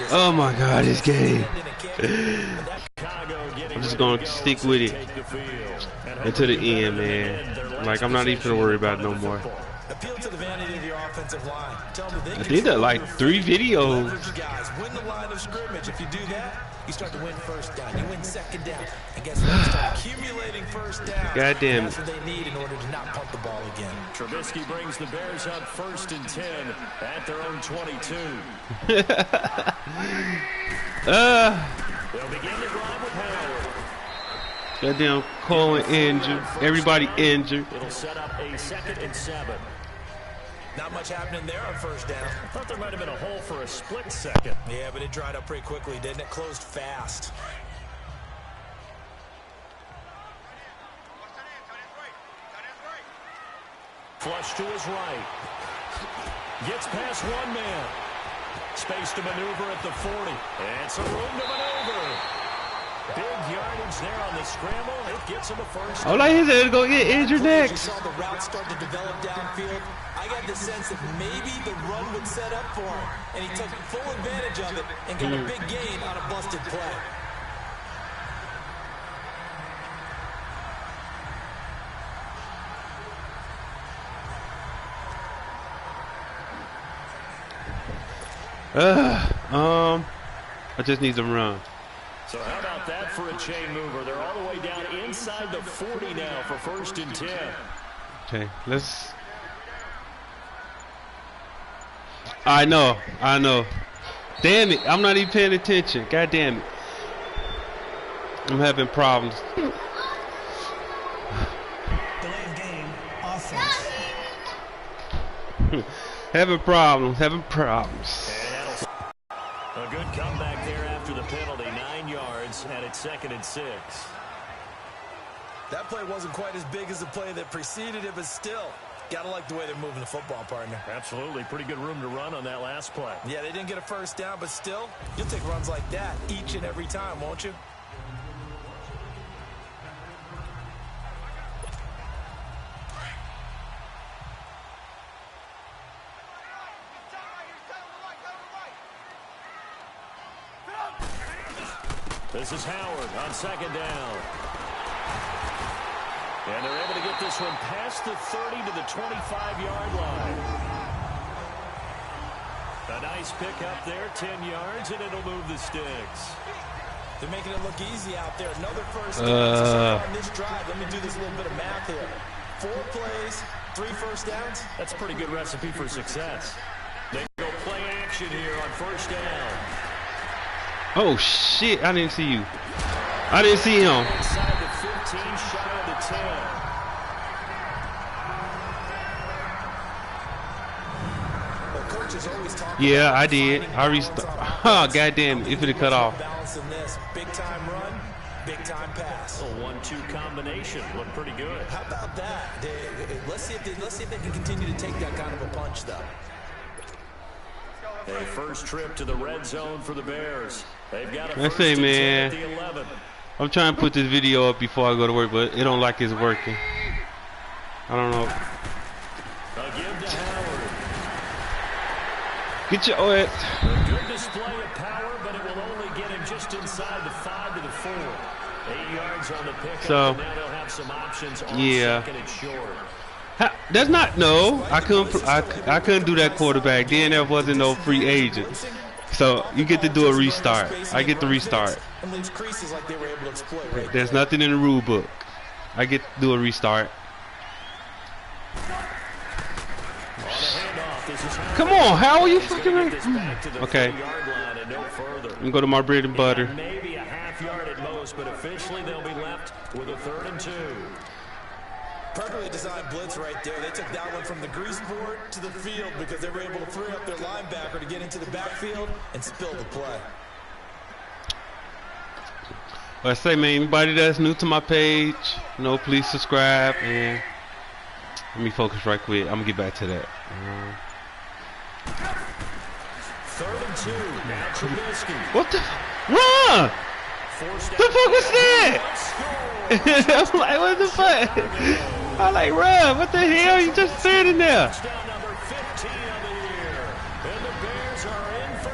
Oh my God, this game. I'm just gonna stick with it until the end, man. Like, I'm not even gonna worry about it no more. Appeal to the vanity of your offensive line. Tell them I did that like 3 videos. Win the line of scrimmage. If you do that, you start to win first down. You win second down. And guess what? You start accumulating first down. God damn it. That's what they need in order to not punt the ball again. Trubisky brings the Bears up 1st and 10 at their own 22. They'll begin the drive with Howard. Goddamn Cohen injured. Everybody injured. It'll set up a 2nd and 7. Not much happening there on first down. I thought there might have been a hole for a split second. Yeah, but it dried up pretty quickly, didn't it? Closed fast. Flush to his right. Gets past one man. Space to maneuver at the 40. And some room to maneuver. Big yardage there on the scramble. It gets him a first. Oh, like he said, he's gonna get injured next. You saw the route start to develop downfield. I got the sense that maybe the run would set up for him, and he took full advantage of it and got a big gain on a busted play. I just need to run. So how about that for a chain mover? They're all the way down inside the 40 now for 1st and 10. Okay, let's. I know. Damn it, I'm not even paying attention. God damn it. I'm having problems. Delayed game, offense. Having problems. A good comeback there after the penalty. 9 yards, and it's 2nd and 6. That play wasn't quite as big as the play that preceded it, but still, gotta like the way they're moving the football, partner. Absolutely. Pretty good room to run on that last play. Yeah, they didn't get a first down, but still, you'll take runs like that each and every time, won't you? This is Howard on 2nd down. And they're able to get this one past the 30 to the 25-yard line. A nice pickup there, 10 yards, and it'll move the sticks. They're making it look easy out there. Another first down on this drive. Let me do this little bit of math here. 4 plays, 3 first downs. That's a pretty good recipe for success. They go play action here on 1st down. Oh shit, I didn't see you. I didn't see him. Inside the 15, shy of the 10. Yeah, I did. I restarted. Oh, goddamn, if it had cut off. Big time run, big time pass. A 1-2 combination looked pretty good. How about that? Let's see if they can continue to take that kind of a punch, though. A first trip to the red zone for the Bears. They've got a I say, man, at the 11. I'm trying to put this video up before I go to work, but it don't like it's working. I don't know. They'll give to Howard. Get your A good display of power, but it will only get him just inside the 5 to the 4. 8 yards on the pickup, so, and now they'll have some options on 2nd and short. That's not I couldn't do that quarterback. Then there wasn't no free agent. So you get to do a restart. I get to restart. There's nothing in the rule book. I get to do a restart. Come on, how are you fucking right? Okay. I'm gonna go to my bread and butter. Maybe a half yard at most, but officially they'll be left with a 3rd and 2. Perfectly designed blitz right there. They took that one from the grease board to the field because they were able to free up their linebacker to get into the backfield and spill the play. Well, I say, man, anybody that's new to my page, please subscribe, and let me focus right quick. I'm gonna get back to that. 3rd and 2. Now Trubisky. What the? Run! The fuck was that? I'm like, what the fuck? I'm like, run! What the hell? You just standing there. Touchdown number 15 of the year. And the Bears are in for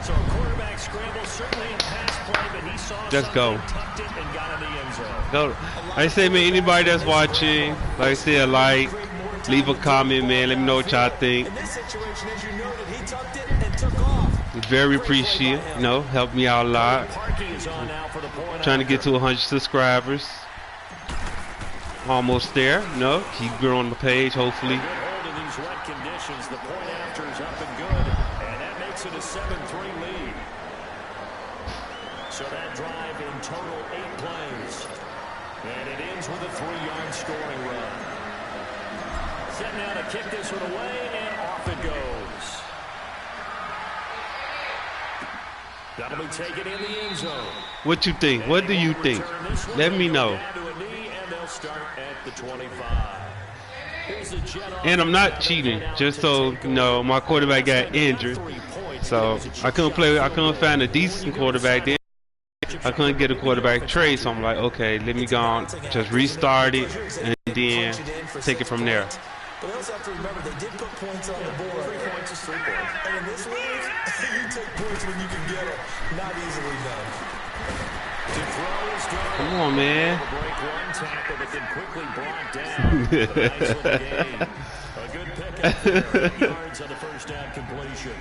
So a quarterback scramble, certainly a pass play, but he saw Just go. tucked it, and got in the end zone. Go. I say, man, anybody that's watching, like I said, leave a comment, man. Let me know what y'all think. In this situation, as you noted, he tucked it and took off. Very appreciative. You know, helped me out a lot. Parkey is on now for the point. Trying to get to 100 subscribers. Almost there. No, keep growing the page, hopefully. Good hold in these wet conditions. The point after is up and good, and that makes it a 7-3 lead. So that drive in total 8 plays, and it ends with a 3-yard scoring run. Set now to kick this one away, and off it goes. That'll be taken in the end zone. What you think? What do you think? Let me know. Start at the 25. And I'm not cheating, just so you know, my quarterback got injured, so I couldn't find a decent quarterback. Then I couldn't get a quarterback trade, so I'm like, okay, let me go on, just restart it, and then take it from there. But also have to remember, they did put points on the board. 3 points is 3 points. And in this league, you take points when you can get them. Not easily done. Come on, man. Tackle, but then quickly brought down. A nice little gain. A good pickup there. 8 yards on the first down completion.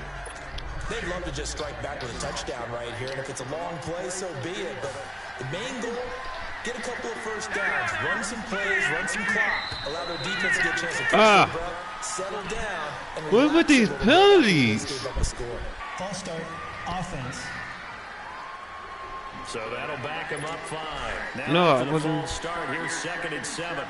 They'd love to just strike back with a touchdown right here, and if it's a long play, so be it. But the main goal, get a couple of first downs, run some plays, run some clock, allow their defense to get a chance to catch their breath, settle down. And what with these penalties? False start, offense. So that'll back him up 5. Now no, after I wasn't. False start, here's 2nd and 7.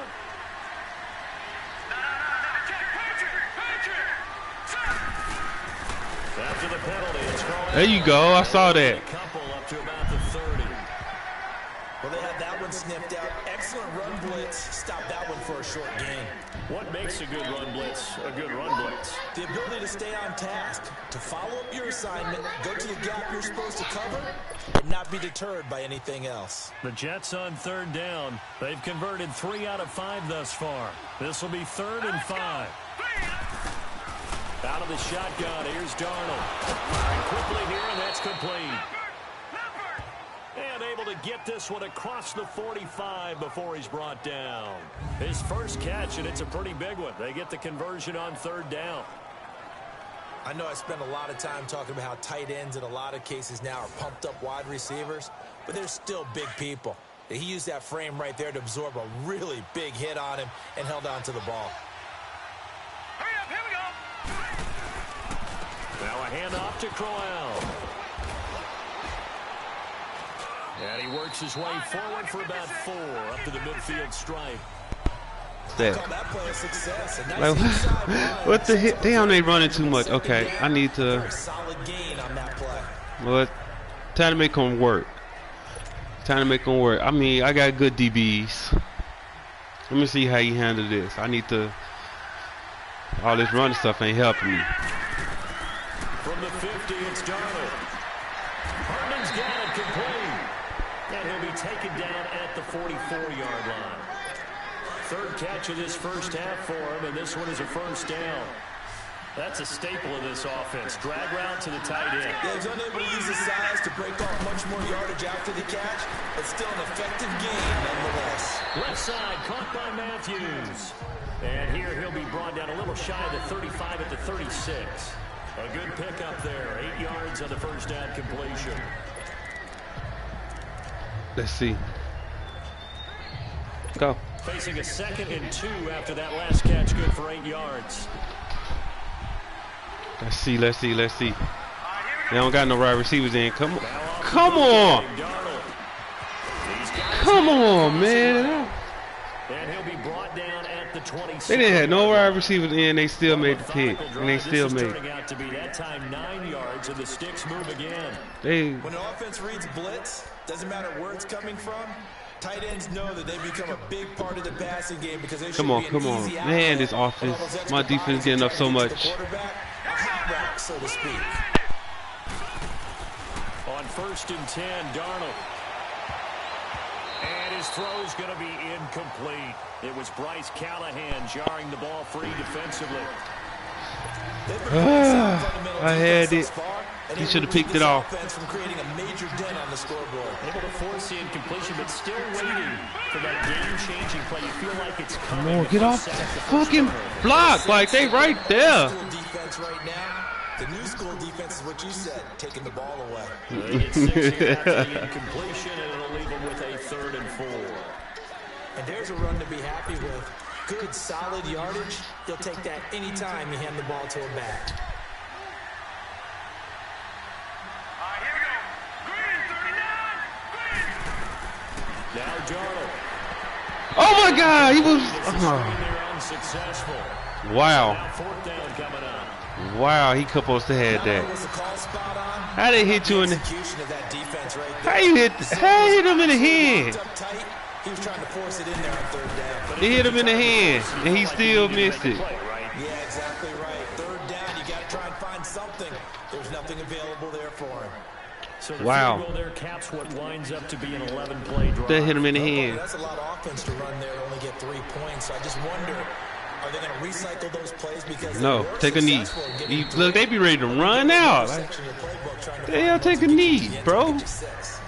After the penalty, it's there you go. I saw that. a couple up to about the 30. Well, they had that one sniffed out. Excellent run blitz. Stop that one for a short gain. What makes a good run blitz a good run blitz? The ability to stay on task, to follow up your assignment, go to the gap you're supposed to cover, and not be deterred by anything else. The Jets on 3rd down. They've converted 3 out of 5 thus far. This will be 3rd and 5. Out of the shotgun, here's Darnold. Firing quickly here, and that's complete. And able to get this one across the 45 before he's brought down. His first catch, and it's a pretty big one. They get the conversion on 3rd down. I know I spend a lot of time talking about how tight ends in a lot of cases now are pumped up wide receivers, but they're still big people. He used that frame right there to absorb a really big hit on him and held on to the ball. Hurry up, here we go. Now a handoff to Crowell. And he works his way forward for about 4 up to the midfield stripe. That. That play a success. A Like, nice what the hit? Damn, they running too much. Okay, I need to. solid gain on that play. Well, time to make them work. Time to make them work. I mean, I got good DBs. Let me see how you handle this. I need to. All this running stuff ain't helping me. From the 50, it's Darnold. Hartman's got it complete. And he'll be taken down at the 44-yard line. 3rd catch of this first half for him, and this one is a first down. That's a staple of this offense. Drag route to the tight end. Yeah, he's unable to use his size to break off much more yardage after the catch, but still an effective gain nonetheless. Left side, caught by Matthews. And here he'll be brought down a little shy of the 35 at the 36. A good pickup there. 8 yards on the first down completion. Let's see. Go. Facing a 2nd and 2 after that last catch, good for 8 yards. Let's see. Let's see. Let's see. They don't got no wide receivers in. Come on. Come on. Come on, man. And he'll be brought down at the 26. They didn't have no wide receivers in. They still made the pick. And they still made it. Turning out to be that time 9 yards, and the sticks move again. When an offense reads blitz, doesn't matter where it's coming from, tight ends know that they become a big part of the passing game because they should come on, be come an on. easy Man, this outlet. offense, my defense getting up so much. A hot route, so to speak. On 1st and 10, Darnold. And his throw's going to be incomplete. It was Bryce Callahan jarring the ball free defensively. They've been playing sound fundamental I had defense it. thus far, and He able should to have keep picked this it off. offense from creating a major dent on the scoreboard. Able to force the incompletion, but still waiting for that game-changing play. You feel like it's coming. Come on, The get first off sack, the the first fucking turnover. block. Like, they right there. School defense right now. The new school defense is what you said, taking the ball away. They get 6 here after the incompletion, and it'll leave them with a 3rd and 4. And there's a run to be happy with. Good, solid yardage. He'll take that anytime you hand the ball to a back. Now Darnold. Oh, my God. He was. They're unsuccessful. Wow. Now 4th down coming up. Wow. He supposed to have Not only that. was the call spot on, How they hit you in the. execution of that defense right there. How you hit? How you hit him in the head? Locked up tight. He was trying to force it in there on 3rd down. He hit him in the hand, and he still missed it. Yeah, exactly right. 3rd down, you got to try and find something. There's nothing available there for him. So the Wow. field goal there caps what winds up to be an 11-play drive. That hit him in the Oh, boy, head. that's a lot of offense to run there to only get 3 points. So I just wonder, are they going to recycle those plays? Because No, they were take a knee. successful in getting Look, three. they be ready to run out. Like, Section of your playbook trying to hell, find take a ways to get knee, you to the end bro. to get you 6.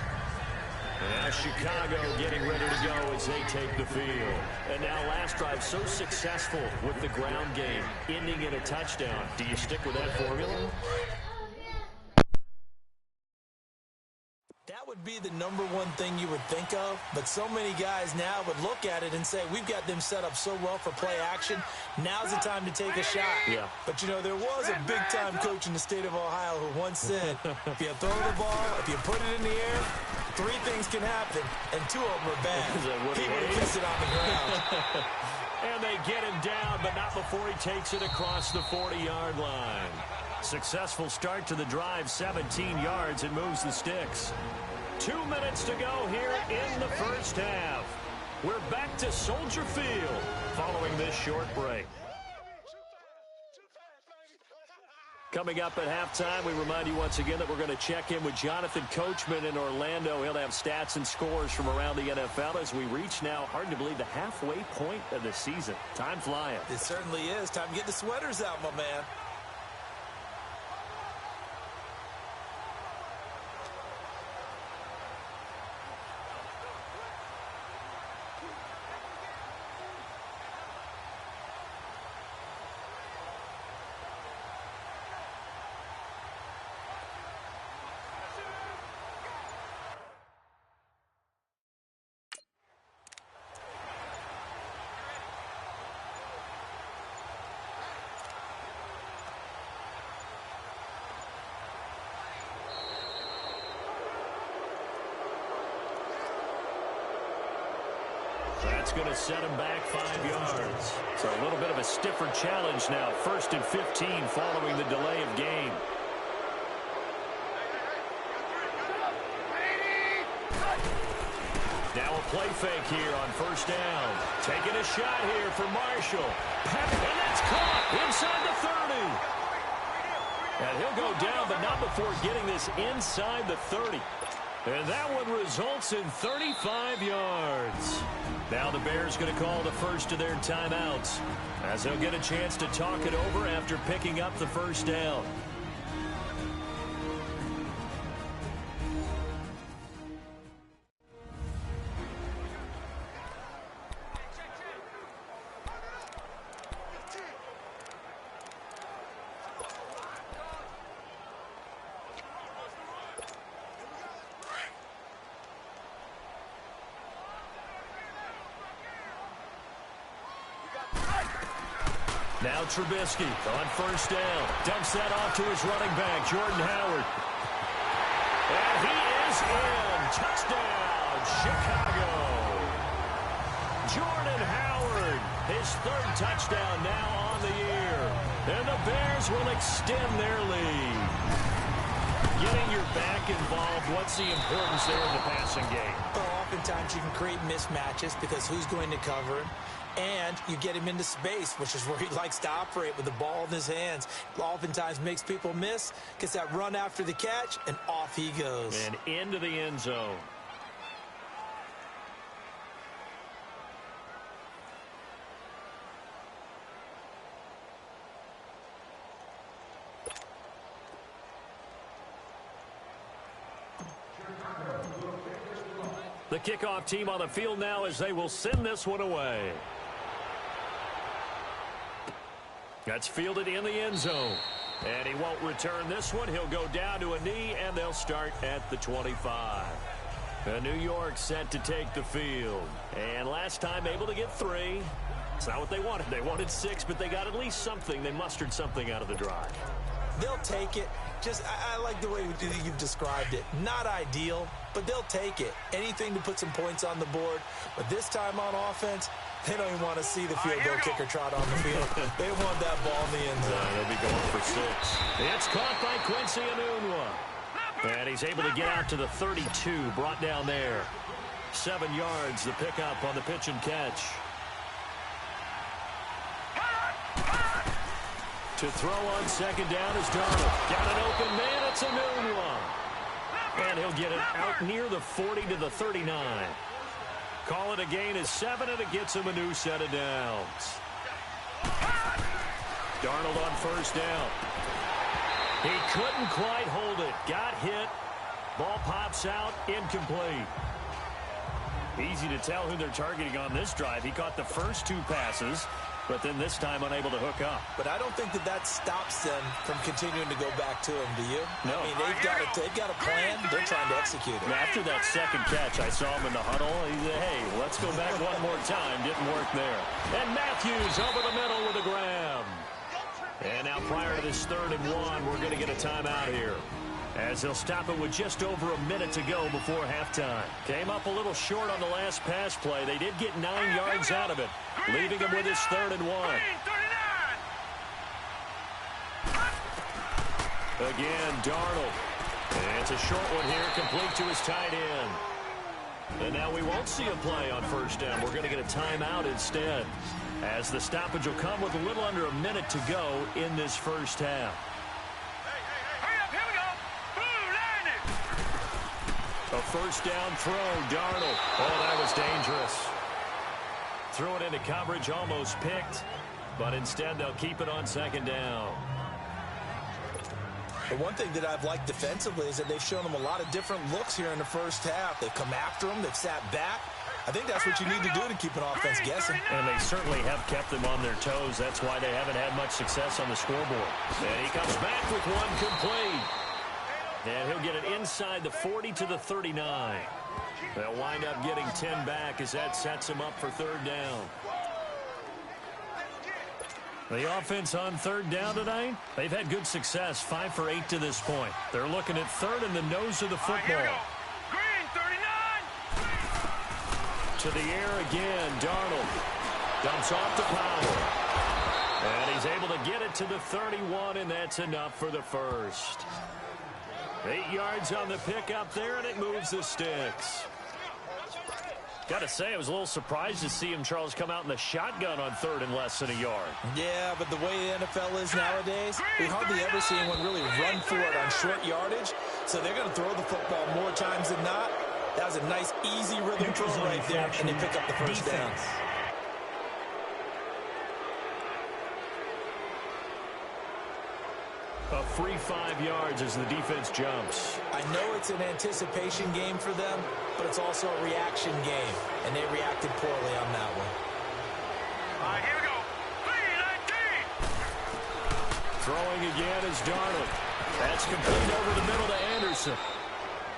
Now Chicago getting ready to go as they take the field. And now last drive so successful with the ground game, ending in a touchdown. Do you stick with that formula? That would be the number one thing you would think of, but so many guys now would look at it and say, we've got them set up so well for play action. Now's the time to take a shot. Yeah. But, you know, there was a big-time coach in the state of Ohio who once said, if you throw the ball, if you put it in the air, 3 things can happen, and 2 of them are bad. Is that what He he would have hates? kissed it on the ground. And they get him down, but not before he takes it across the 40-yard line. Successful start to the drive, 17 yards, and moves the sticks. 2 minutes to go here in the first half. We're back to Soldier Field following this short break. Coming up at halftime, we remind you once again that we're going to check in with Jonathan Coachman in Orlando. He'll have stats and scores from around the NFL as we reach now, hard to believe, the halfway point of the season. Time flying. It certainly is. Time to get the sweaters out, my man. That's going to set him back 5 yards. So a little bit of a stiffer challenge now. 1st and 15 following the delay of game. Now a play fake here on 1st down. Taking a shot here for Marshall. And that's caught inside the 30. And he'll go down, but not before getting this inside the 30. And that one results in 35 yards. Now the Bears going to call the first of their timeouts as they'll get a chance to talk it over after picking up the 1st down. Now Trubisky on 1st down. Dumps that off to his running back, Jordan Howard. And he is in. Touchdown, Chicago. Jordan Howard, his 3rd touchdown now on the year. And the Bears will extend their lead. Getting your back involved, what's the importance there in the passing game? Well, oftentimes you can create mismatches because who's going to cover him? And you get him into space, which is where he likes to operate with the ball in his hands. Oftentimes makes people miss, gets that run after the catch, and off he goes. And into the end zone. The kickoff team on the field now as they will send this one away. That's fielded in the end zone. And he won't return this one. He'll go down to a knee, and they'll start at the 25. New York set to take the field. And last time able to get 3. It's not what they wanted. They wanted 6, but they got at least something. They mustered something out of the drive. They'll take it. I like the way you've described it. Not ideal, but they'll take it. Anything to put some points on the board. But this time on offense, they don't even want to see the field goal kicker trot on the field. They want that ball in the end zone. They'll be going for 6. It's caught by Quincy Enunwa. And he's able to get out to the 32, brought down there. 7 yards, the pickup on the pitch and catch. To throw on second down is Darnold. Got an open man, it's Enunwa. And he'll get it out near the 40 to the 39. Call it a gain is 7, and it gets him a new set of downs. Darnold on first down. He couldn't quite hold it. Got hit. Ball pops out. Incomplete. Easy to tell who they're targeting on this drive. He caught the first 2 passes, but then this time unable to hook up. But I don't think that stops them from continuing to go back to him, do you? No. I mean, they've got a plan. They're trying to execute it. After that second catch, I saw him in the huddle. He said, hey, let's go back one more time. Didn't work there. And Matthews over the middle with a grab. And now prior to this 3rd and 1, we're going to get a timeout here, as they'll stop it with just over a minute to go before halftime. Came up a little short on the last pass play. They did get 9 yards out of it, leaving him with his 3rd and 1. Again, Darnold. And it's a short one here, complete to his tight end. And now we won't see a play on first down. We're going to get a timeout instead, as the stoppage will come with a little under a minute to go in this first half. A first down throw, Darnold. Oh, that was dangerous. Threw it into coverage, almost picked, but instead they'll keep it on second down. The one thing that I've liked defensively is that they've shown them a lot of different looks here in the first half. They've come after them. They've sat back. I think that's what you need to do to keep an offense guessing. And they certainly have kept them on their toes. That's why they haven't had much success on the scoreboard. And he comes back with one complete. And he'll get it inside the 40 to the 39. They'll wind up getting 10 back as that sets him up for 3rd down. The offense on 3rd down tonight, they've had good success, 5 for 8 to this point. They're looking at 3rd and the nose of the football. Green, 39. To the air again, Darnold dumps off to Powell. And he's able to get it to the 31, and that's enough for the first. 8 yards on the pickup there, and it moves the sticks. Got to say, I was a little surprised to see him, Charles, come out in the shotgun on 3rd and less than a yard. Yeah, but the way the NFL is nowadays, we hardly ever see anyone really run for it on short yardage. So they're going to throw the football more times than not. That was a nice, easy rhythm throw right there, and they pick up the first down. A free 5 yards as the defense jumps. I know it's an anticipation game for them, but it's also a reaction game, and they reacted poorly on that one. All right, here we go. 3-19. Throwing again is Darnold. That's complete over the middle to Anderson.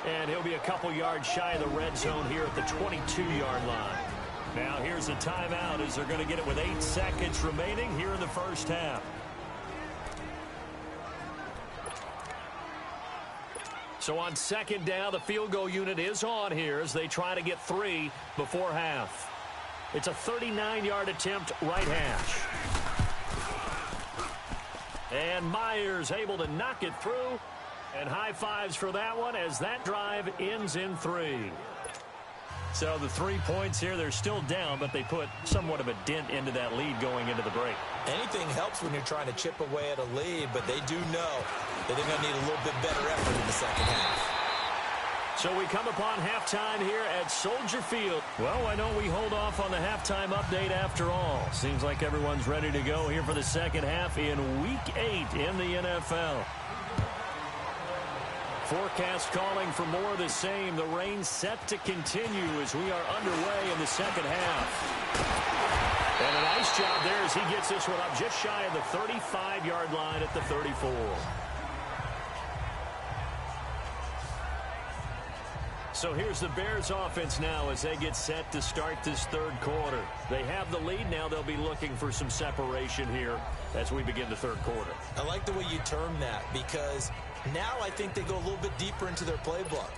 And he'll be a couple yards shy of the red zone here at the 22-yard line. Now here's a timeout as they're going to get it with 8 seconds remaining here in the first half. So on second down, the field goal unit is on here as they try to get 3 before half. It's a 39-yard attempt, right hash. And Myers able to knock it through. And high fives for that one as that drive ends in 3. So the 3 points here, they're still down, but they put somewhat of a dent into that lead going into the break. Anything helps when you're trying to chip away at a lead, but they do know that they're going to need a little bit better effort in the second half. So we come upon halftime here at Soldier Field. Well, why don't we hold off on the halftime update after all? Seems like everyone's ready to go here for the second half in Week 8 in the NFL. forecast calling for more of the same. The rain set to continue as we are underway in the second half. And a nice job there as he gets this one up just shy of the 35-yard line at the 34. So here's the Bears offense now as they get set to start this third quarter. They have the lead now. They'll be looking for some separation here as we begin the third quarter. I like the way you term that because now I think they go a little bit deeper into their playbook.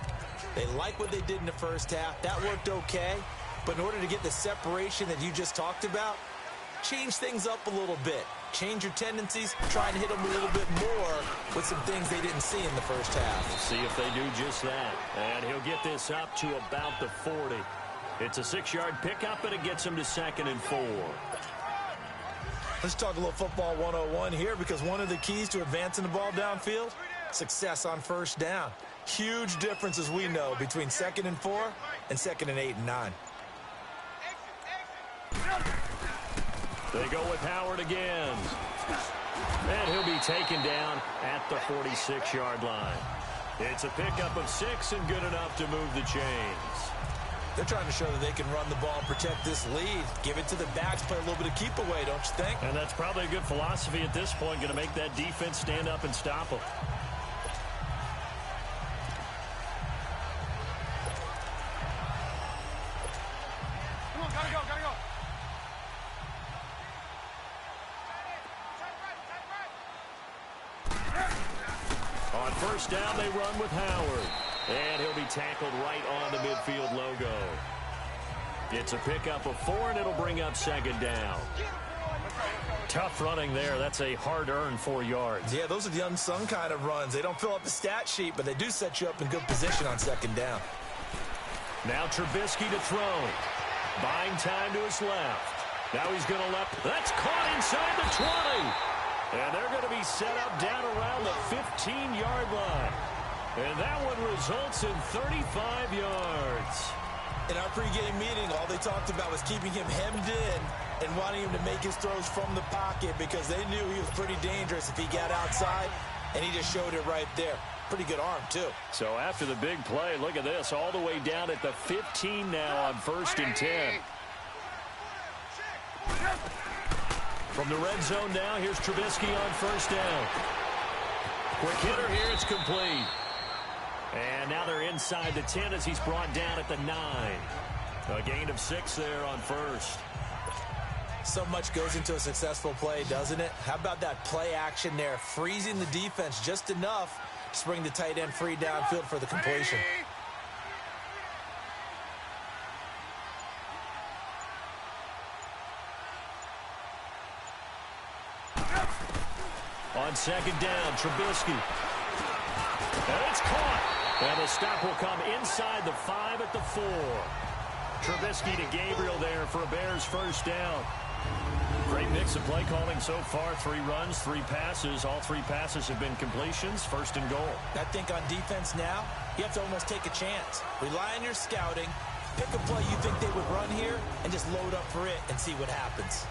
They like what they did in the first half. That worked okay. But in order to get the separation that you just talked about, change things up a little bit. Change your tendencies, try and hit them a little bit more with some things they didn't see in the first half. We'll see if they do just that. And he'll get this up to about the 40. It's a 6-yard pickup, and it gets him to 2nd and 4. Let's talk a little football 101 here because one of the keys to advancing the ball downfield, success on first down. Huge difference, as we know, between 2nd and 4 and 2nd and 8 and 9. They go with Howard again. And he'll be taken down at the 46-yard line. It's a pickup of 6 and good enough to move the chains. They're trying to show that they can run the ball and protect this lead. Give it to the backs, play a little bit of keep away, don't you think? And that's probably a good philosophy at this point, going to make that defense stand up and stop them. Come on, gotta go, gotta go. On first down, they run with Howard. And he'll be tackled right on the midfield logo. It's a pickup of 4, and it'll bring up 2nd down. Tough running there. That's a hard-earned 4 yards. Yeah, those are the unsung kind of runs. They don't fill up the stat sheet, but they do set you up in good position on 2nd down. Now Trubisky to throw. Buying time to his left. Now he's going to left. That's caught inside the 20. And they're going to be set up down around the 15-yard line. And that one results in 35 yards. In our pregame meeting, all they talked about was keeping him hemmed in and wanting him to make his throws from the pocket because they knew he was pretty dangerous if he got outside, and he just showed it right there. Pretty good arm, too. So after the big play, look at this, all the way down at the 15 now on 1st and 10. From the red zone now, here's Trubisky on 1st down. Quick hitter here, it's complete. And now they're inside the 10 as he's brought down at the 9. A gain of 6 there on 1st. So much goes into a successful play, doesn't it? How about that play action there, freezing the defense just enough to bring the tight end free downfield for the completion. On 2nd down, Trubisky. And it's caught. And the stop will come inside the 5 at the 4. Trubisky to Gabriel there for a Bears 1st down. Great mix of play calling so far. 3 runs, 3 passes. All 3 passes have been completions. 1st and goal. I think on defense now, you have to almost take a chance. Rely on your scouting. Pick a play you think they would run here and just load up for it and see what happens.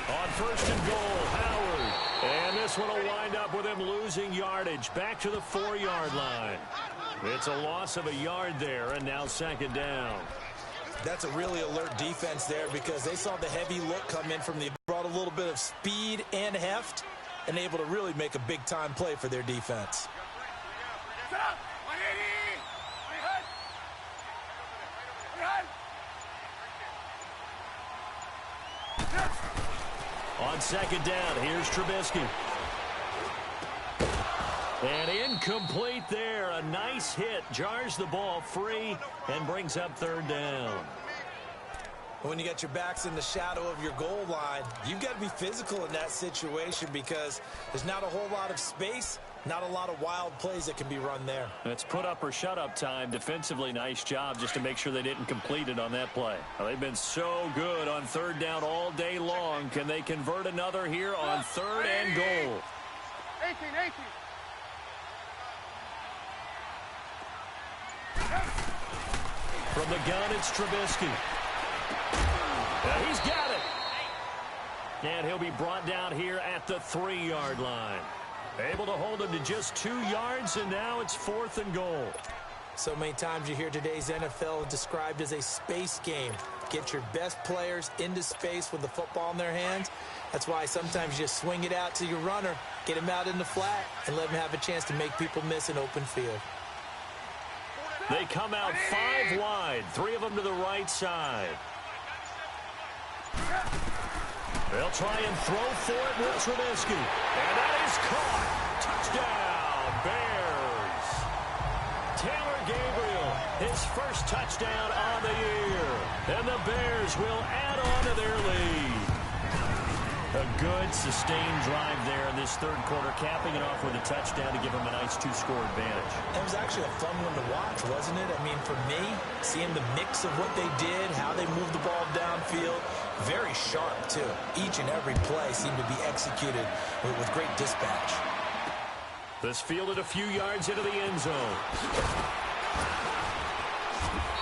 On 1st and goal, Howard. And this one will wind up with him losing yardage back to the 4-yard line. It's a loss of a yard there, and now 2nd down. That's a really alert defense there because they saw the heavy look come in from the brought a little bit of speed and heft and able to really make a big-time play for their defense. On 2nd down, here's Trubisky. And incomplete there. A nice hit. Jars the ball free and brings up 3rd down. When you got your backs in the shadow of your goal line, you've got to be physical in that situation because there's not a whole lot of space, not a lot of wild plays that can be run there. It's put up or shut up time. Defensively, nice job just to make sure they didn't complete it on that play. Well, they've been so good on 3rd down all day long. Can they convert another here on 3rd and goal? 18. From the gun, it's Trubisky. He's got it. And he'll be brought down here at the 3-yard line. Able to hold him to just 2 yards, and now it's 4th and goal. So many times you hear today's NFL described as a space game. Get your best players into space with the football in their hands. That's why sometimes you just swing it out to your runner, get him out in the flat, and let him have a chance to make people miss an open field. They come out 5 wide, 3 of them to the right side. They'll try and throw for it with Trubisky. And that is caught. Touchdown, Bears. Taylor Gabriel, his first touchdown on the year. And the Bears will add on to their lead. A good, sustained drive there in this 3rd quarter, capping it off with a touchdown to give them a nice 2-score advantage. It was actually a fun one to watch, wasn't it? I mean, for me, seeing the mix of what they did, how they moved the ball downfield, very sharp, too. Each and every play seemed to be executed with great dispatch. This fielded a few yards into the end zone.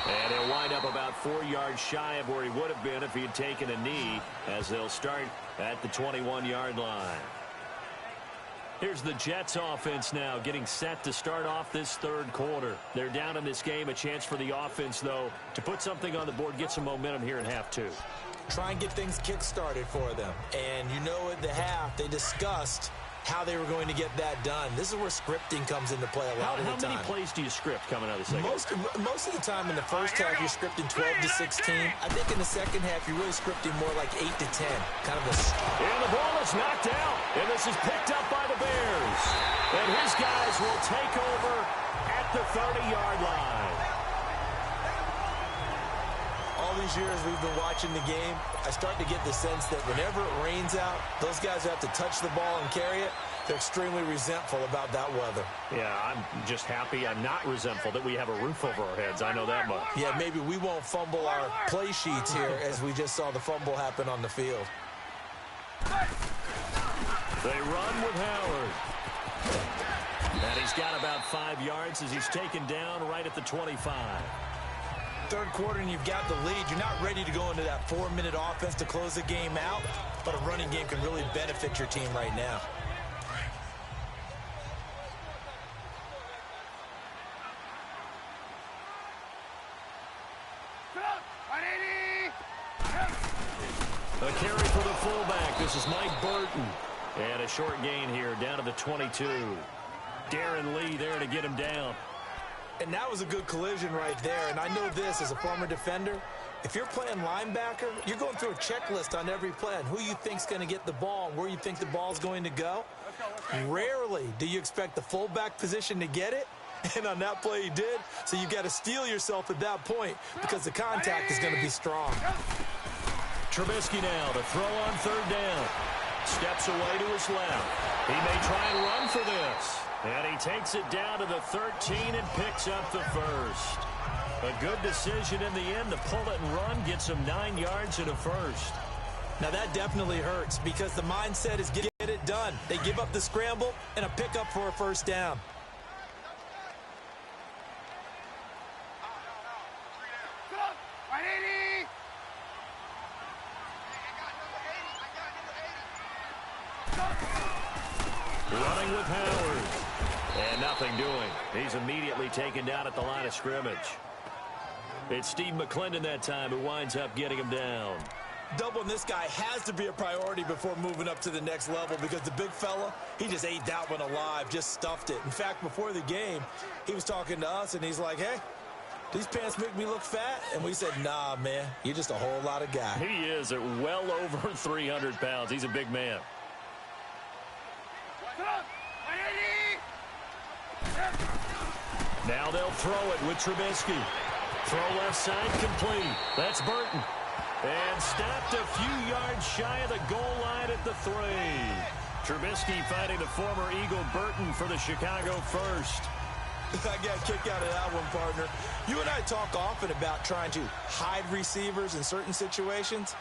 And he'll wind up about 4 yards shy of where he would have been if he had taken a knee, as they'll start at the 21-yard line. Here's the Jets offense now getting set to start off this 3rd quarter. They're down in this game. A chance for the offense, though, to put something on the board, get some momentum here in half 2. Try and get things kick-started for them. And you know at the half, they discussed how they were going to get that done. This is where scripting comes into play a lot of the time. How many plays do you script coming out of the second? Most of the time in the first half, you're scripting 12 to 16. I think in the second half, you're really scripting more like 8 to 10. Kind of a... And the ball is knocked out. And this is picked up by the Bears. And his guys will take over at the 30-yard line. All these years we've been watching the game, I start to get the sense that whenever it rains out, those guys who have to touch the ball and carry it, they're extremely resentful about that weather. Yeah, I'm just happy I'm not resentful that we have a roof over our heads. I know that much. Yeah, maybe we won't fumble our play sheets here as we just saw the fumble happen on the field. They run with Howard. And he's got about 5 yards as he's taken down right at the 25. 3rd quarter and you've got the lead. You're not ready to go into that 4-minute offense to close the game out, but a running game can really benefit your team right now. A carry for the fullback. This is Mike Burton. And a short gain here down to the 22. Darren Lee there to get him down. And that was a good collision right there. And I know this as a former defender. If you're playing linebacker, you're going through a checklist on every play on who you think's going to get the ball and where you think the ball's going to go. Rarely do you expect the fullback position to get it. And on that play he did. So you've got to steel yourself at that point because the contact is going to be strong. Trubisky now to throw on 3rd down. Steps away to his left. He may try and run for this. And he takes it down to the 13 and picks up the first. A good decision in the end to pull it and run, gets him 9 yards and a first. Now that definitely hurts because the mindset is get it done. They give up the scramble and a pickup for a first down. Running with Howard. And nothing doing. He's immediately taken down at the line of scrimmage. It's Steve McClendon that time who winds up getting him down. Doubling this guy has to be a priority before moving up to the next level because the big fella, he just ate that one alive, just stuffed it. In fact, before the game, he was talking to us, and he's like, hey, these pants make me look fat? And we said, nah, man, you're just a whole lot of guy. He is at well over 300 pounds. He's a big man. Now they'll throw it with Trubisky. Throw left side complete. That's Burton. And stopped a few yards shy of the goal line at the 3. Trubisky finding the former Eagle Burton for the Chicago first. I got a kick out of that one, partner. You and I talk often about trying to hide receivers in certain situations,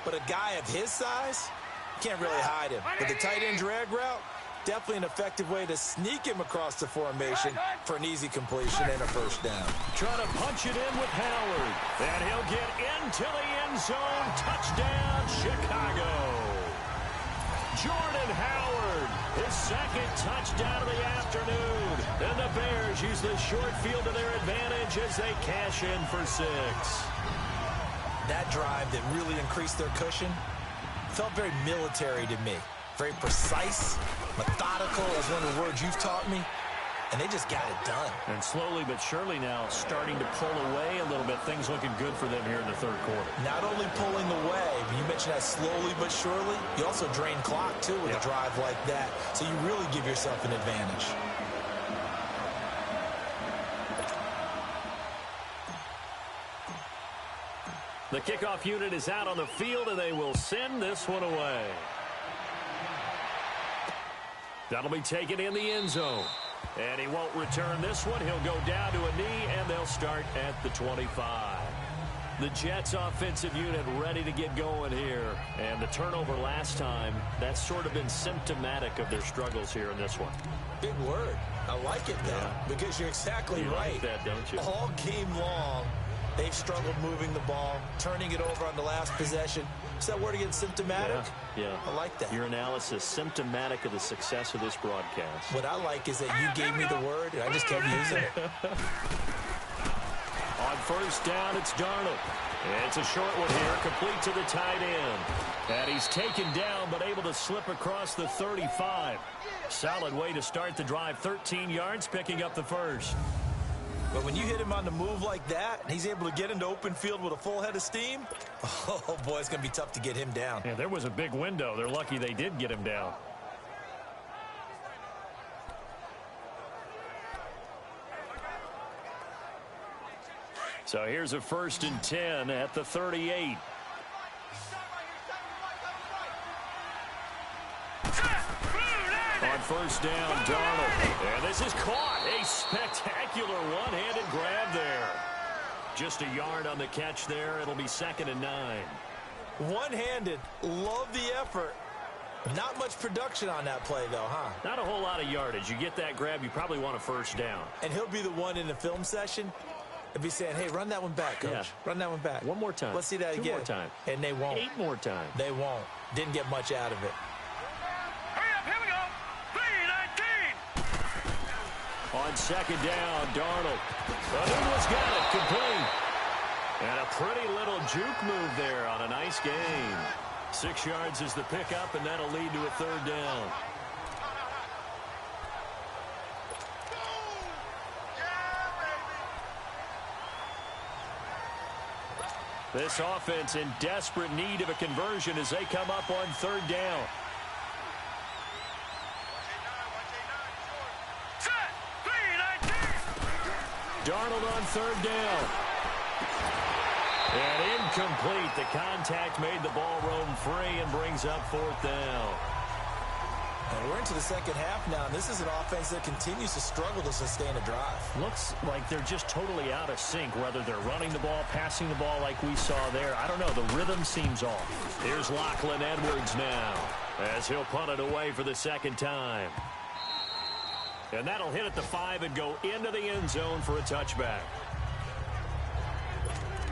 but a guy of his size, you can't really hide him. With the tight end drag route, Definitely an effective way to sneak him across the formation for an easy completion and a first down. Trying to punch it in with Howard. And he'll get into the end zone. Touchdown, Chicago. Jordan Howard, his second touchdown of the afternoon. And the Bears use the short field to their advantage as they cash in for 6. That drive that really increased their cushion felt very military to me. Very precise, methodical is one of the words you've taught me. And they just got it done. And slowly but surely now starting to pull away a little bit. Things looking good for them here in the third quarter. Not only pulling away, but you mentioned that slowly but surely. You also drain clock, too, with a drive like that. So you really give yourself an advantage. The kickoff unit is out on the field, and they will send this one away. That'll be taken in the end zone. And he won't return this one. He'll go down to a knee, and they'll start at the 25. The Jets offensive unit ready to get going here. And the turnover last time, that's sort of been symptomatic of their struggles here in this one. Big word. I like it, though, because you're exactly right. Like that, don't you? All game long, they've struggled moving the ball, turning it over on the last possession. Is that word again, symptomatic? Yeah. I like that. Your analysis, symptomatic of the success of this broadcast. What I like is that you gave me the word, and I just kept using it. On first down, it's Darnold. It's a short one here, complete to the tight end. And he's taken down, but able to slip across the 35. Solid way to start the drive, 13 yards, picking up the first. But when you hit him on the move like that, and he's able to get into open field with a full head of steam, oh, boy, it's going to be tough to get him down. Yeah, there was a big window. They're lucky they did get him down. So here's a 1st and 10 at the 38. On first down, Darnold. And this is caught. A spectacular one-handed grab there. Just a yard on the catch there. It'll be 2nd and 9. One-handed. Love the effort. Not much production on that play, though, huh? Not a whole lot of yardage. You get that grab, you probably want a first down. And he'll be the one in the film session. He'll be saying, hey, run that one back, Coach. Yeah. Run that one back. One more time. Let's see that again. 2 more times. And they won't. 8 more times. They won't. Didn't get much out of it. Hurry up, here we go. 3-19. On 2nd down, Darnold. Anuno's got it, complete. And a pretty little juke move there on a nice gain. 6 yards is the pickup, and that'll lead to a 3rd down. This offense in desperate need of a conversion as they come up on 3rd down. Darnold on 3rd down. And incomplete. The contact made the ball roam free and brings up 4th down. And we're into the second half now, and this is an offense that continues to struggle to sustain a drive. Looks like they're just totally out of sync, whether they're running the ball, passing the ball like we saw there. I don't know. The rhythm seems off. Here's Lachlan Edwards now as he'll punt it away for the 2nd time. And that'll hit at the 5 and go into the end zone for a touchback.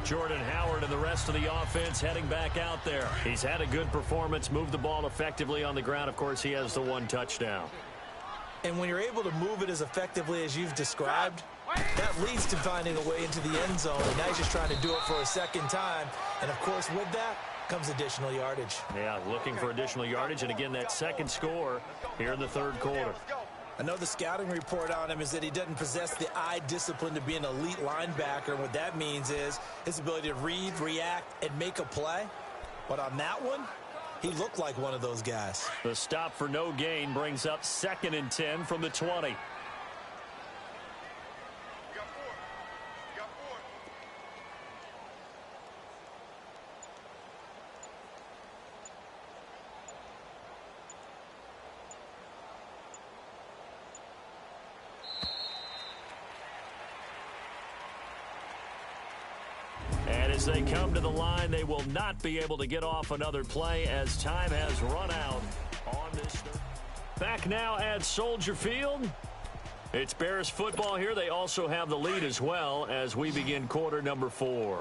Jordan Howard and the rest of the offense heading back out there. He's had a good performance, moved the ball effectively on the ground. Of course, he has the 1 touchdown. And when you're able to move it as effectively as you've described, that leads to finding a way into the end zone. And now he's just trying to do it for a 2nd time. And, of course, with that comes additional yardage. Yeah, looking for additional yardage. And, again, that 2nd score here in the 3rd quarter. I know the scouting report on him is that he doesn't possess the eye discipline to be an elite linebacker. And what that means is his ability to read, react, and make a play. But on that one, he looked like one of those guys. The stop for no gain brings up 2nd and 10 from the 20. As they come to the line, they will not be able to get off another play as time has run out on this. Back now at Soldier Field. It's Bears football here. They also have the lead as well as we begin quarter number 4.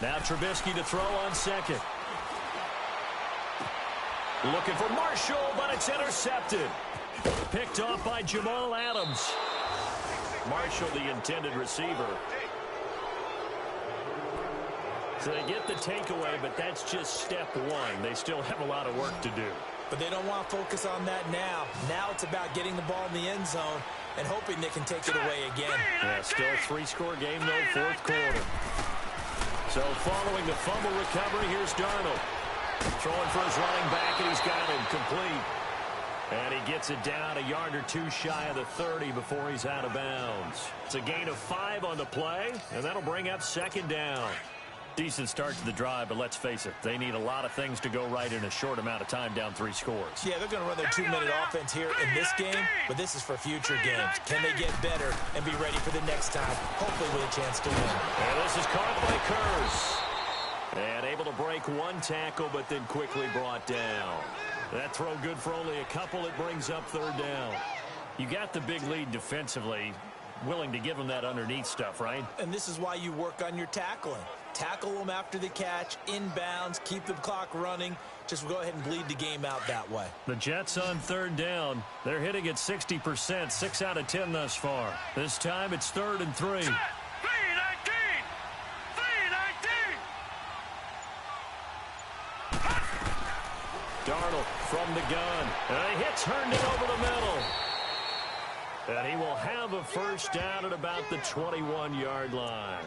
Now Trubisky to throw on second. Looking for Marshall, but it's intercepted. Picked off by Jamal Adams. Marshall, the intended receiver. So they get the takeaway, but that's just step one. They still have a lot of work to do. But they don't want to focus on that now. Now it's about getting the ball in the end zone and hoping they can take it away again. Yeah, still 3-score game, though, fourth quarter. So following the fumble recovery, here's Darnold. Throwing for his running back, and he's got him complete. And he gets it down a yard or two shy of the 30 before he's out of bounds. It's a gain of 5 on the play, and that'll bring up second down. Decent start to the drive, but let's face it, they need a lot of things to go right in a short amount of time down 3 scores. Yeah, they're going to run their 2-minute offense here in this game, but this is for future games. Can they get better and be ready for the next time, hopefully with a chance to win? And this is caught by Kurz. And able to break one tackle, but then quickly brought down. That throw good for only a couple. It brings up third down. You got the big lead defensively. Willing to give them that underneath stuff, right? And this is why you work on your tackling. Tackle them after the catch, inbounds, keep the clock running. Just go ahead and bleed the game out that way. The Jets on third down. They're hitting at 60%, 6 out of 10 thus far. This time it's 3rd and 3. 3-19! 3-19! Darnold from the gun. And he hits Herndon over the middle. And he will have a first down at about the 21-yard line.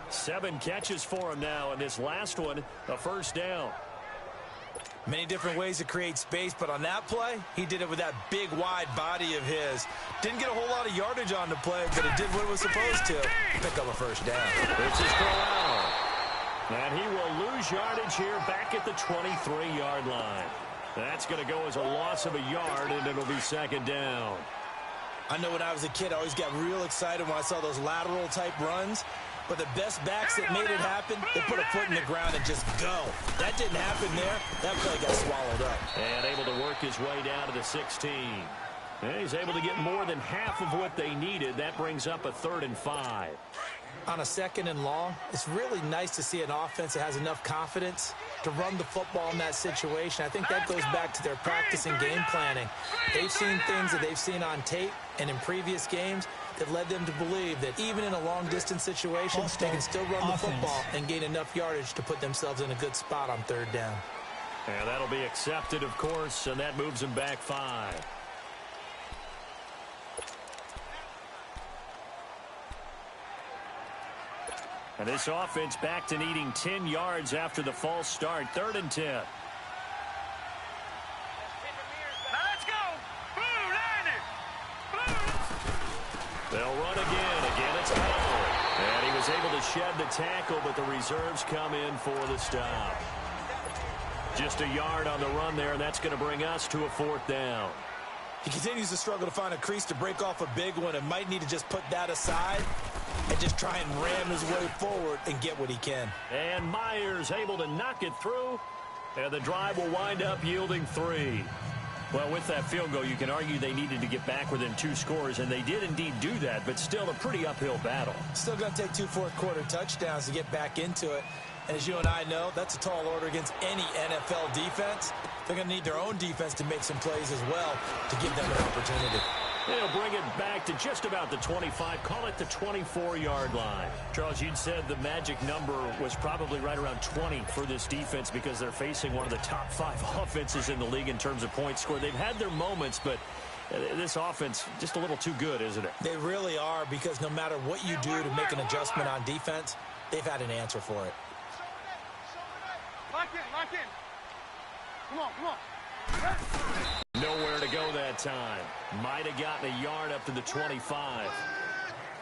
7 catches for him now, and this last one, a first down. Many different ways to create space, but on that play, he did it with that big, wide body of his. Didn't get a whole lot of yardage on the play, but it did what it was supposed to. Pick up a first down. This is Corral. And he will lose yardage here back at the 23-yard line. That's going to go as a loss of a yard, and it'll be second down. I know when I was a kid, I always got real excited when I saw those lateral-type runs. But the best backs that made it happen, they put a foot in the ground and just go. That didn't happen there. That play got swallowed up. And able to work his way down to the 16. And he's able to get more than half of what they needed. That brings up a 3rd and 5. On a 2nd and long, it's really nice to see an offense that has enough confidence to run the football in that situation. I think that goes back to their practice and game planning. They've seen things that they've seen on tape and in previous games that led them to believe that even in a long-distance situation, they can still run the football and gain enough yardage to put themselves in a good spot on 3rd down. And that'll be accepted, of course, and that moves them back 5. And this offense back to needing 10 yards after the false start. 3rd and 10. Now let's go! Blue Lightning! Blue! They'll run again. Again, it's Powell. And he was able to shed the tackle, but the reserves come in for the stop. Just a yard on the run there, and that's going to bring us to a 4th down. He continues to struggle to find a crease to break off a big one and might need to just put that aside and just try and ram his way forward and get what he can. And Myers able to knock it through, and the drive will wind up yielding 3. Well, with that field goal, you can argue they needed to get back within 2 scores, and they did indeed do that, but still a pretty uphill battle. Still going to take 2 fourth-quarter touchdowns to get back into it. And as you and I know, that's a tall order against any NFL defense. They're going to need their own defense to make some plays as well to give them an opportunity. They'll bring it back to just about the 25, call it the 24-yard line. Charles, you'd said the magic number was probably right around 20 for this defense because they're facing one of the top 5 offenses in the league in terms of points scored. They've had their moments, but this offense just a little too good, isn't it? They really are, because no matter what you do to make an adjustment on defense, they've had an answer for it. Lock in, lock in. Come on, come on. Nowhere to go that time. Might have gotten a yard up to the 25.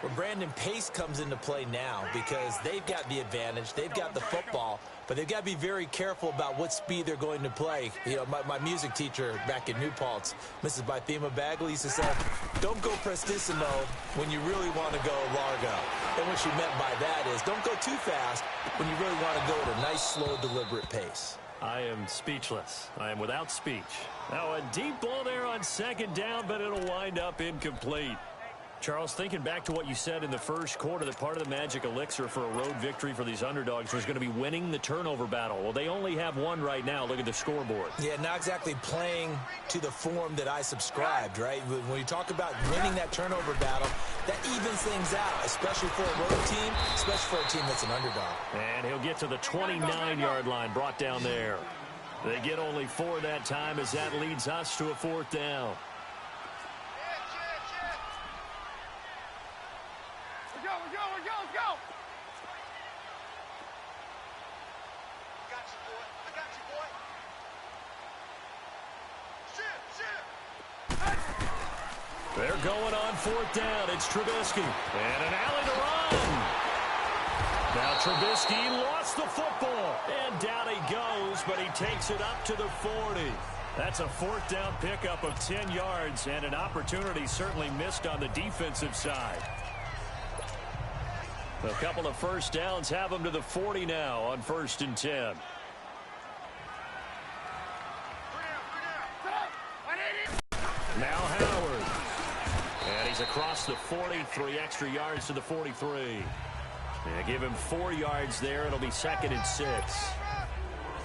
Well, Brandon, pace comes into play now because they've got the advantage. They've got the football, but they've got to be very careful about what speed they're going to play. You know, my music teacher back in New Paltz, Mrs. Bythema Bagley, used to say, don't go prestissimo when you really want to go largo. And what she meant by that is don't go too fast when you really want to go at a nice, slow, deliberate pace. I am speechless. I am without speech. Now a deep ball there on second down, but it'll wind up incomplete. Charles, thinking back to what you said in the first quarter, that part of the magic elixir for a road victory for these underdogs was going to be winning the turnover battle. Well, they only have one right now. Look at the scoreboard. Yeah, not exactly playing to the form that I subscribed, right? When you talk about winning that turnover battle, that evens things out, especially for a road team, especially for a team that's an underdog. And he'll get to the 29-yard line, brought down there. They get only 4 that time as that leads us to a 4th down. They're going on 4th down. It's Trubisky. And an alley to run. Now Trubisky lost the football. And down he goes, but he takes it up to the 40. That's a 4th down pickup of 10 yards and an opportunity certainly missed on the defensive side. A couple of first downs have them to the 40 now on 1st and 10. Now Howard. And he's across the 40, 3 extra yards to the 43. And give him 4 yards there. It'll be 2nd and 6.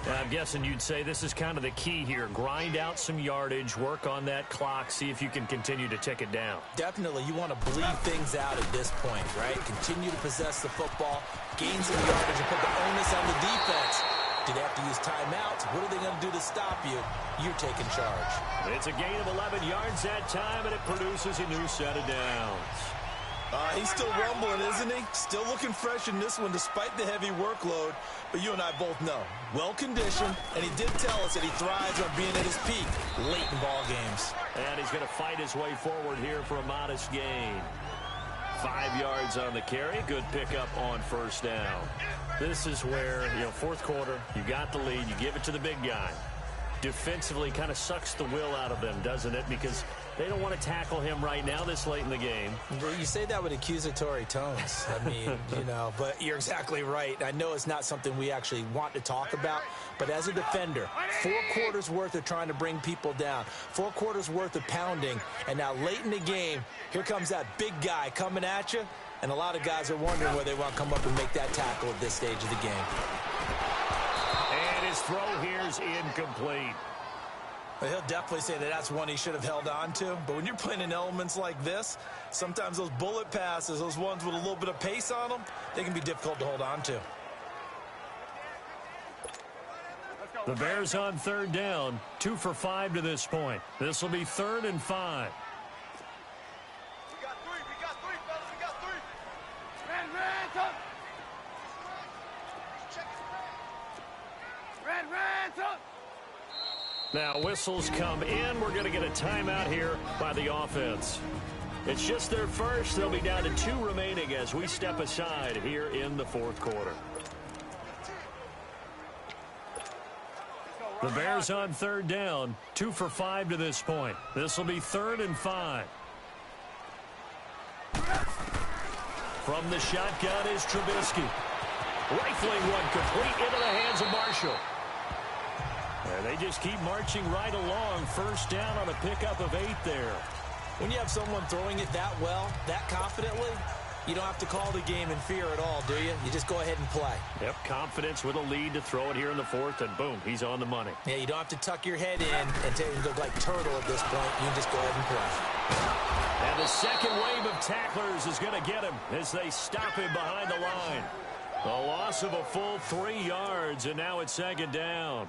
I'm guessing you'd say this is kind of the key here. Grind out some yardage, work on that clock, see if you can continue to tick it down. Definitely, you want to bleed things out at this point, right? Continue to possess the football, gain some yardage, and put the onus on the defense. Do they have to use timeouts? What are they going to do to stop you? You're taking charge. It's a gain of 11 yards that time, and it produces a new set of downs. He's still rumbling, isn't he? Still looking fresh in this one despite the heavy workload. But you and I both know, well-conditioned, and he did tell us that he thrives on being at his peak late in ball games. And he's going to fight his way forward here for a modest gain. 5 yards on the carry. Good pickup on 1st down. This is where, 4th quarter, you got the lead, you give it to the big guy. Defensively kind of sucks the will out of them, doesn't it? Because they don't want to tackle him right now this late in the game. You say that with accusatory tones. I mean, but you're exactly right. I know it's not something we actually want to talk about, but as a defender, 4 quarters worth of trying to bring people down, 4 quarters worth of pounding, and now late in the game, here comes that big guy coming at you, and a lot of guys are wondering whether they want to come up and make that tackle at this stage of the game. And his throw here's incomplete. Well, he'll definitely say that that's one he should have held on to. But when you're playing in elements like this, sometimes those bullet passes, those ones with a little bit of pace on them, they can be difficult to hold on to. The Bears on 3rd down, 2 for 5 to this point. This will be 3rd and 5. We got 3, fellas, we got 3. Red, up. Red, up. Now whistles come in. We're going to get a timeout here by the offense. It's just their first. They'll be down to 2 remaining as we step aside here in the 4th quarter. The Bears on 3rd down, 2 for 5 to this point. This will be 3rd and 5. From the shotgun is Trubisky. Rifling one complete into the hands of Marshall. And they just keep marching right along. 1st down on a pickup of 8 there. When you have someone throwing it that well, that confidently, you don't have to call the game in fear at all, do you? You just go ahead and play. Yep, confidence with a lead to throw it here in the 4th, and boom, he's on the money. Yeah, you don't have to tuck your head in and look like turtle at this point. You can just go ahead and play. And the second wave of tacklers is going to get him as they stop him behind the line. A loss of a full 3 yards, and now it's 2nd down.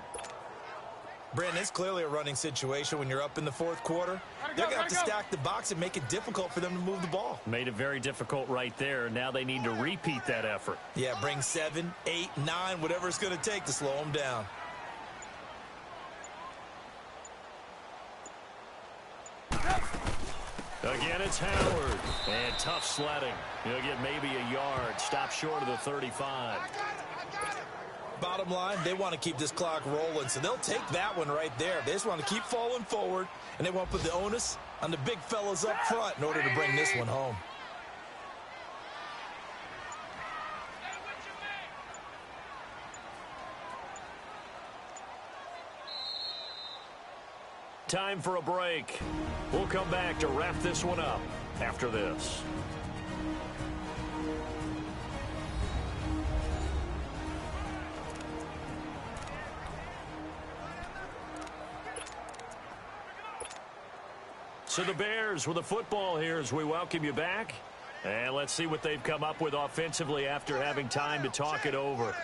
Brandon, it's clearly a running situation when you're up in the 4th quarter. They're going to have to stack the box and make it difficult for them to move the ball. Made it very difficult right there. Now they need to repeat that effort. Yeah, bring 7, 8, 9, whatever it's going to take to slow them down. Again, it's Howard. And tough sledding. He'll get maybe a yard. Stop short of the 35. Bottom line, they want to keep this clock rolling, so they'll take that one right there. They just want to keep falling forward, and they want to put the onus on the big fellas up front in order to bring this one home. Time for a break. We'll come back to wrap this one up after this. So the Bears with the football here as we welcome you back. And let's see what they've come up with offensively after having time to talk it over.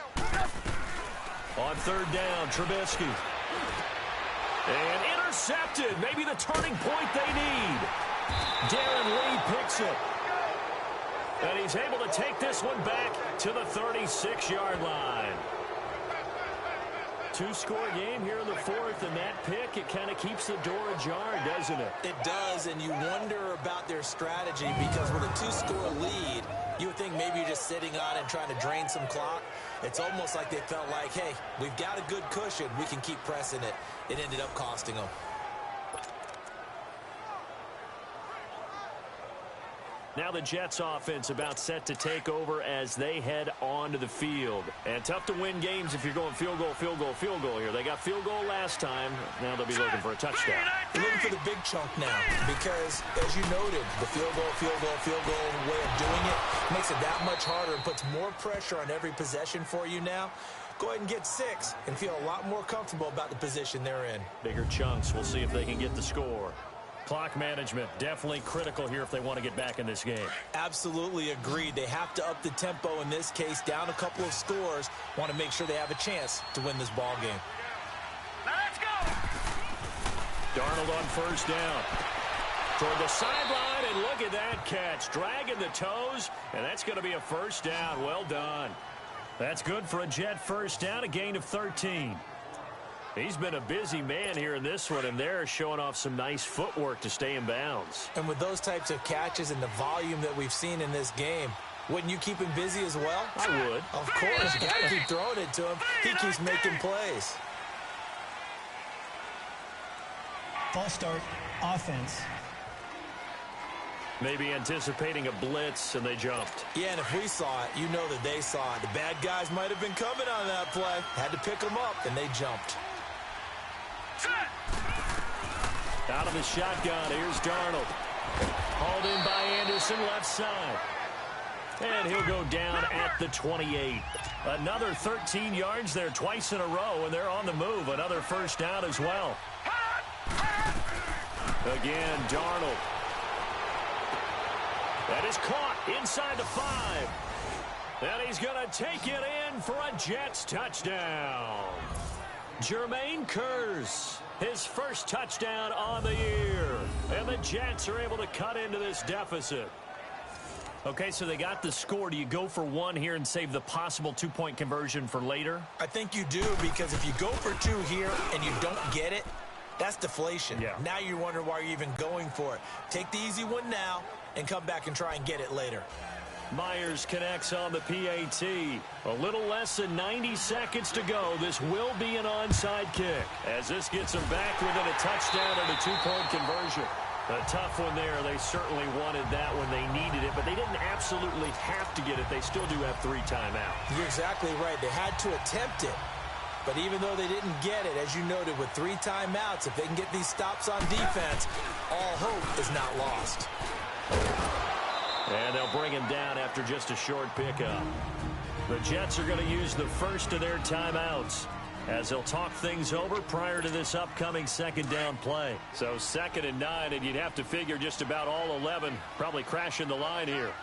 On third down, Trubisky. And intercepted. Maybe the turning point they need. Darren Lee picks it. And he's able to take this one back to the 36-yard line. Two-score game here in the fourth, and that pick, it kind of keeps the door ajar, doesn't it? It does, and you wonder about their strategy because with a two-score lead, you would think maybe you're just sitting on and trying to drain some clock. It's almost like they felt like, hey, we've got a good cushion. We can keep pressing it. It ended up costing them. Now the Jets offense about set to take over as they head onto the field. And tough to win games if you're going field goal, field goal, field goal here. They got field goal last time. Now they'll be looking for a touchdown. They're looking for the big chunk now because, as you noted, the field goal way of doing it makes it that much harder and puts more pressure on every possession for you now. Go ahead and get 6 and feel a lot more comfortable about the position they're in. Bigger chunks. We'll see if they can get the score. Clock management, definitely critical here if they want to get back in this game. Absolutely agreed. They have to up the tempo in this case, down a couple of scores. Want to make sure they have a chance to win this ball game. Let's go! Darnold on first down. Toward the sideline, and look at that catch. Dragging the toes, and that's going to be a first down. Well done. That's good for a Jet first down, a gain of 13. He's been a busy man here in this one, and they're showing off some nice footwork to stay in bounds. And with those types of catches and the volume that we've seen in this game, wouldn't you keep him busy as well? I would. Of course. You got to keep throwing it to him. He keeps making plays. False start, offense. Maybe anticipating a blitz, and they jumped. Yeah, and if we saw it, you know that they saw it. The bad guys might have been coming on that play. Had to pick them up, and they jumped. Out of the shotgun, here's Darnold. Hauled in by Anderson, left side. And he'll go down at the 28. Another 13 yards there twice in a row, and they're on the move. Another first down as well. Again, Darnold. That is caught inside the 5. And he's going to take it in for a Jets touchdown. Jermaine Kearse, his first touchdown on the year. And the Jets are able to cut into this deficit. Okay, so they got the score. Do you go for one here and save the possible two-point conversion for later? I think you do, because if you go for 2 here and you don't get it, that's deflation. Yeah. Now you're wondering why you're even going for it. Take the easy one now and come back and try and get it later. Myers connects on the PAT. A little less than 90 seconds to go. This will be an onside kick, as this gets them back within a touchdown and a two-point conversion. A tough one there. They certainly wanted that when they needed it, but they didn't absolutely have to get it. They still do have 3 timeouts. You're exactly right. They had to attempt it. But even though they didn't get it, as you noted, with 3 timeouts, if they can get these stops on defense, all hope is not lost. And they'll bring him down after just a short pickup. The Jets are going to use the first of their timeouts as they'll talk things over prior to this upcoming second down play. So 2nd and 9, and you'd have to figure just about all 11 probably crashing the line here.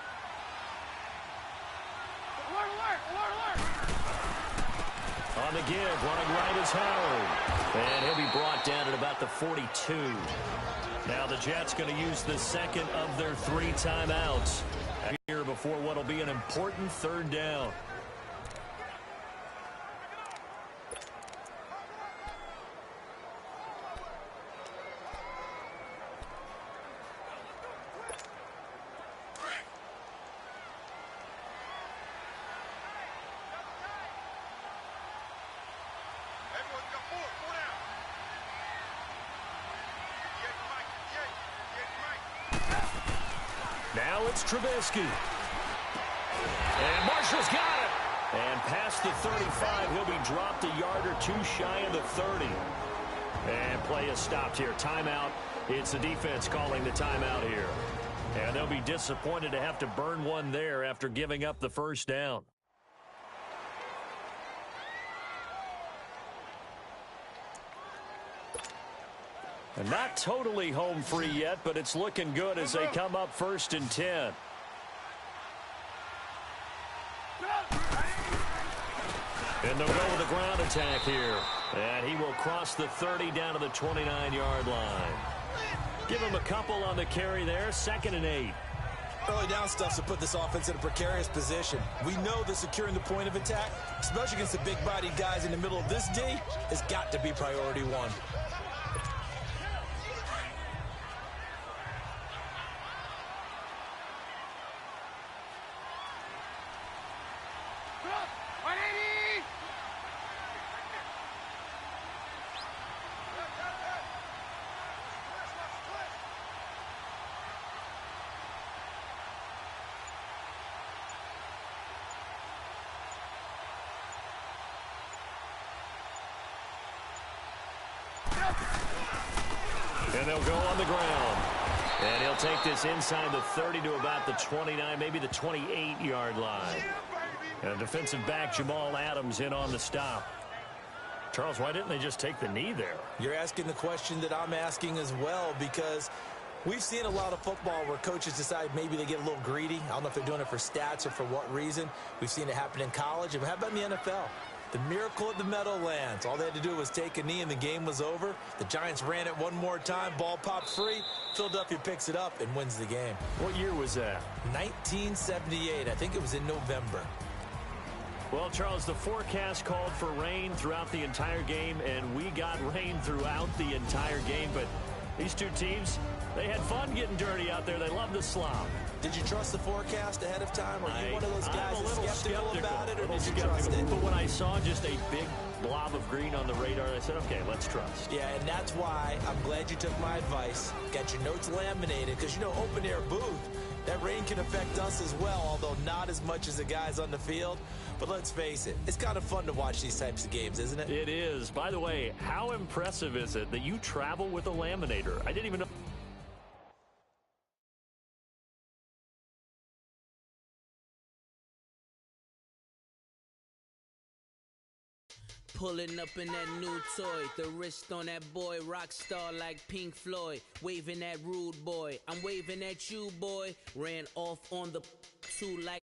Alert, alert, alert, alert! On the give, running right is Howard. And he'll be brought down at about the 42. Now the Jets going to use the second of their 3 timeouts here before what will be an important third down. Now it's Trubisky. And Marshall's got it. And past the 35, he'll be dropped a yard or two shy of the 30. And play is stopped here. Timeout. It's the defense calling the timeout here. And they'll be disappointed to have to burn one there after giving up the first down. And not totally home free yet, but it's looking good as they come up 1st and 10. And they'll go with a ground attack here. And he will cross the 30 down to the 29-yard line. Give him a couple on the carry there. 2nd and 8. Early down stuff to put this offense in a precarious position. We know that securing the point of attack, especially against the big-bodied guys in the middle of this D, has got to be priority one. And they'll go on the ground. And he'll take this inside the 30 to about the 29, maybe the 28-yard line. And defensive back Jamal Adams in on the stop. Charles, why didn't they just take the knee there? You're asking the question that I'm asking as well, because we've seen a lot of football where coaches decide maybe they get a little greedy. I don't know if they're doing it for stats or for what reason. We've seen it happen in college. And how about in the NFL? The miracle of the Meadowlands. All they had to do was take a knee and the game was over. The Giants ran it one more time. Ball popped free. Philadelphia picks it up and wins the game. What year was that? 1978. I think it was in November. Well, Charles, the forecast called for rain throughout the entire game, and we got rain throughout the entire game. But these two teams, they had fun getting dirty out there. They love the slop. Did you trust the forecast ahead of time? Are you one of those guys that's skeptical about it, or did you skeptical. trust it? But when I saw just a big blob of green on the radar, I said, okay, let's trust. Yeah, and that's why I'm glad you took my advice. Got your notes laminated, because, you know, open-air booth, that rain can affect us as well, although not as much as the guys on the field. But let's face it, it's kind of fun to watch these types of games, isn't it? It is. By the way, how impressive is it that you travel with a laminator? I didn't even know. Pulling up in that new toy, the wrist on that boy, rock star like Pink Floyd, waving at rude boy, I'm waving at you boy, ran off on the two like